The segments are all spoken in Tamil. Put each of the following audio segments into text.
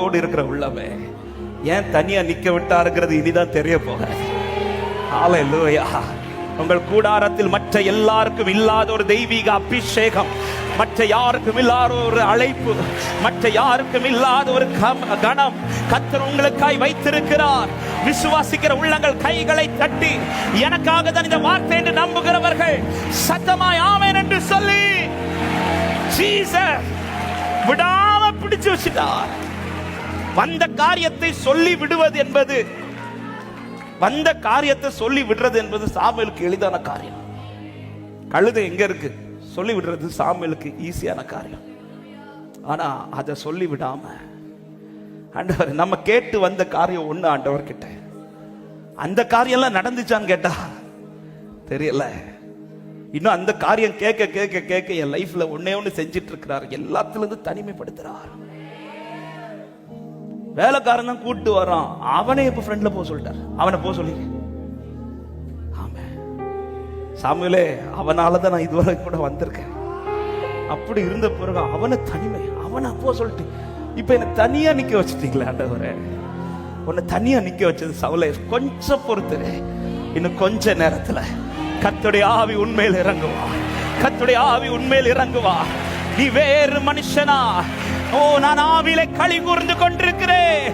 விசுவாசத்தோடு இருக்கிற உள்ளமே ஏன் தனியா நிக்க விட்டாருங்கிறது இனிதான் தெரிய போக. ஹல்லேலூயா. உங்கள் கூடாரத்தில் மற்ற எல்லாருக்கும் இல்லாத ஒரு தெய்வீக அபிஷேகம், மற்ற யாருக்கும் இல்லாத ஒரு அழைப்பு, மற்ற யாருக்கும் இல்லாத ஒரு கணம் கர்த்தர் உங்களுக்காய் வைத்திருக்கிறார். விசுவாசிக்கிற உள்ளங்கள் கைகளை தட்டி எனக்காக தான் இந்த வார்த்தை என்று நம்புகிறவர்கள் சத்தமாய் ஆமென் என்று சொல்லி ஜீசஸ் விடாம பிடிச்சு வச்சிட்டார். வந்த காரியத்தை சொல்லி விடுவது என்பது, வந்த காரியத்தை சொல்லி விடுறது என்பது சாமுவேலுக்கு எளிதான காரியம். கழுதை எங்க இருக்கு சொல்லி விடுறது சாமுவேலுக்கு ஈஸியான காரியம். ஆனா அதை சொல்லி விடாம ஆண்டவர் நம்ம கேட்டு வந்த காரியம் ஒண்ணு ஆண்டவர் கிட்ட, அந்த காரியம் எல்லாம் நடந்துச்சான்னு கேட்டா தெரியல. இன்னும் அந்த காரியம் கேட்க கேட்க கேட்க என் லைஃப்ல ஒன்னே ஒண்ணு செஞ்சிட்டு இருக்கிறார், எல்லாத்துல இருந்து தனிமைப்படுத்துறார். வேலைக்காரன் தான் கூட்டு வரான், அவனே இப்ப ஃப்ரெண்ட்ல போக சொல்லிட்டார், அவனை போக சொல்லி. ஆமா சாமுவேலே, அவனாலதான் நான் இதுவரை கூட வந்திருக்கேன். அப்படி இருந்த பிறகு அவனை தனிமை, அவனை அப்போ சொல்லிட்டு இப்ப என்ன தனியா நிக்க வச்சுட்டீங்களா ஆண்டவரே. உன்னை தனியா நிக்க வச்சது சவுலே, கொஞ்சம் பொறுத்து, இன்னும் கொஞ்ச நேரத்துல கர்த்தருடைய ஆவி உண்மையில் இறங்குவா, கர்த்தருடைய ஆவி உண்மையில் இறங்குவா. நீ வேறு மனுஷனா? ஓ, நான் ஆவியிலே களி கூர்ந்து கொண்டிருக்கிறேன்.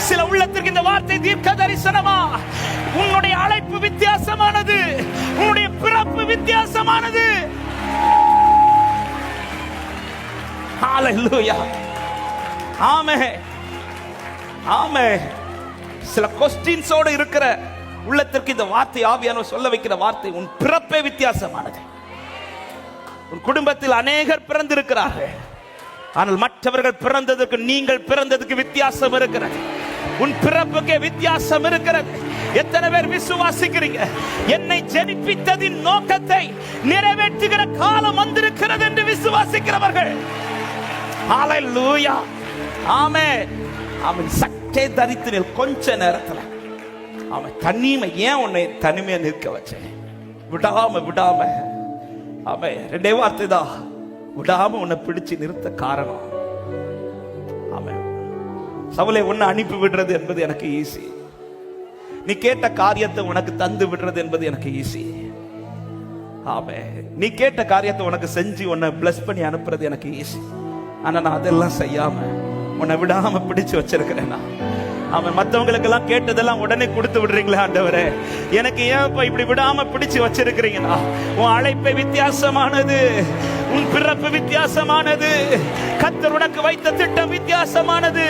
சில உள்ளத்திற்கு இந்த வார்த்தை தீர்க்க தரிசனமா. உன்னுடைய அழைப்பு வித்தியாசமானது, உன்னுடைய பிறப்பு வித்தியாசமானது. ஹல்லேலூயா. ஆமென் ஆமென். சில கொஸ்டின்ஸோட இருக்கிற உள்ளத்திற்கு இந்த வார்த்தை ஆவியானவர் சொல்ல வைக்கிற வார்த்தை, உன் பிறப்பே வித்தியாசமானது. உன் குடும்பத்தில் அநேகர் பிறந்திருக்கிறார்கள், ஆனால் மற்றவர்கள் பிறந்ததற்கு நீங்கள் பிறந்ததுக்கு வித்தியாசம் இருக்கிறது. உன் பிறப்புக்கே வித்தியாசம் இருக்கிறது. எத்தனை பேர் விசுவாசிக்கிறீங்க என்னை ஜெனிப்பித்ததின் நோக்கத்தை நிறைவேற்றுகிற காலம் வந்திருக்கிறது என்று விசுவாசிக்கிறவர்கள்? ஹல்லேலூயா. ஆமென் ஆமென். சற்றே தரித்து கொஞ்ச நேரத்தில் அவன் தனிமை, ஏன் உன்னை தனிமையா நிற்க வச்சேன்? விடாம விடாம. அவன் ரெண்டே வார்த்தை தான், விடாம உன்னை பிடிச்சு நிறுத்த காரணம். அவன் சவுலே, உன்னை அனுப்பி விடுறது என்பது எனக்கு ஈஸி, நீ கேட்ட காரியத்தை உனக்கு தந்து விடுறது என்பது எனக்கு ஈஸி. அவன் நீ கேட்ட காரியத்தை உனக்கு செஞ்சு உன்னை பிளஸ் பண்ணி அனுப்புறது எனக்கு ஈஸி. ஆனா நான் அதெல்லாம் செய்யாம உன்னை விடாம பிடிச்சு வச்சிருக்கிறேன். அவன் மற்றவங்களுக்கு எல்லாம் கேட்டதெல்லாம் உடனே கொடுத்து விடுறீங்களா ஆண்டவரே? எனக்கு ஏன் இப்ப இப்படி விடாம பிடிச்சு வச்சிருக்கிறீங்களா? உன் அழைப்பை வித்தியாசமானது, உன் பிறப்பு வித்தியாசமானது, கர்த்தர் உனக்கு வைத்த திட்டம் வித்தியாசமானது.